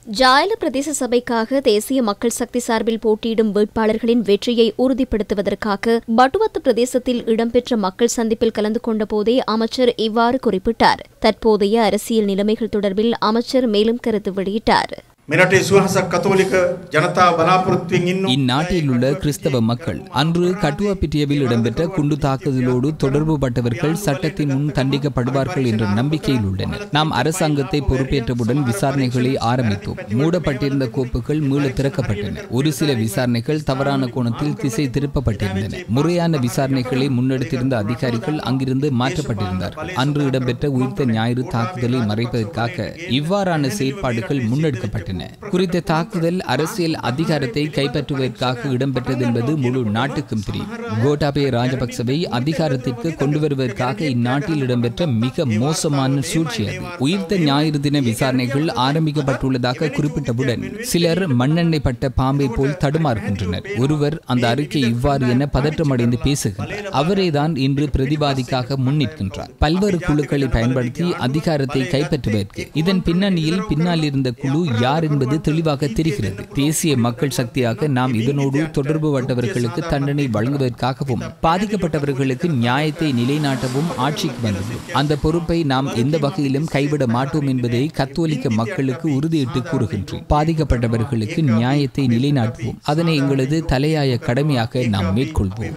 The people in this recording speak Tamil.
ஜாயல பிரதேச சபைக்காக தேசிய மக்கள் சக்தி சார்பில் போட்டியிடும் வேட்பாளர்களின் வெற்றியை உறுதிப்படுத்துவதற்காக பட்டுவத்து பிரதேசத்தில் இடம்பெற்ற மக்கள் சந்திப்பில் கலந்து கொண்ட போதே அமைச்சர் இவ்வாறு குறிப்பிட்டார். தற்போதைய அரசியல் நிலைமைகள் தொடர்பில் அமைச்சர் மேலும் கருத்து வெளியிட்டார். இந்நாட்டில் உள்ள கிறிஸ்தவ மக்கள் அன்று கட்டுவாப்பிட்டியவில் இடம்பெற்ற குண்டு தாக்குதலோடு தொடர்புபட்டவர்கள் சட்டத்தின் முன் தண்டிக்கப்படுவார்கள் என்ற நம்பிக்கையில் உள்ளனர். நாம் அரசாங்கத்தை பொறுப்பேற்றவுடன் விசாரணைகளை ஆரம்பித்தோம். மூடப்பட்டிருந்த கோப்புகள் மீள திறக்கப்பட்டன. ஒரு சில விசாரணைகள் தவறான கோணத்தில் திசை திருப்பப்பட்டிருந்தன. முறையான விசாரணைகளை முன்னெடுத்திருந்த அதிகாரிகள் அங்கிருந்து மாற்றப்பட்டிருந்தார்கள். அன்று இடம்பெற்ற உயிர்த்த ஞாயிறு தாக்குதலை மறைப்பதற்காக இவ்வாறான செயற்பாடுகள் முன்னெடுக்கப்பட்டன. குறித்த தாக்குதல் அரசியல் அதிகாரத்தை கைப்பற்றுவதற்காக இடம்பெற்றது என்பது முழு நாட்டுக்கும் தெரியும். கோட்டாபய ராஜபக்சவை அதிகாரத்திற்கு கொண்டு வருவதற்காக இந்நாட்டில் இடம்பெற்ற மிக மோசமான சூழ்ச்சி அது. உயிர்த்த ஞாயிறு தின விசாரணைகள் ஆரம்பிக்கப்பட்டுள்ளதாக குறிப்பிட்டவுடன் சிலர் மண்ணெண்ணெய் பட்ட பாம்பை போல் தடுமாறுகின்றனர். ஒருவர் அந்த அறிக்கை இவ்வாறு என பதற்றமடைந்து பேசுகின்றார். அவரேதான் இன்று பிரதிவாதிக்காக முன்னிற்கின்றார். பல்வேறு குழுக்களை பயன்படுத்தி அதிகாரத்தை கைப்பற்றுவதற்கு இதன் பின்னணியில் பின்னால் இருந்த குழு யார் என்பது தெளிவாக தெரிகிறது. தேசிய மக்கள் சக்தியாக நாம் இதனோடு தொடர்பு பட்டவர்களுக்கு தண்டனை வழங்குவதற்காகவும் பாதிக்கப்பட்டவர்களுக்கு நியாயத்தை நிலைநாட்டவும் ஆட்சிக்கு வந்துள்ளோம். அந்த பொறுப்பை நாம் எந்த வகையிலும் கைவிட மாட்டோம் என்பதை கத்தோலிக்க மக்களுக்கு உறுதியிட்டு கூறுகின்றோம். பாதிக்கப்பட்டவர்களுக்கு நியாயத்தை நிலைநாட்டுவோம். அதனை எங்களது தலையாய கடமையாக நாம் மேற்கொள்வோம்.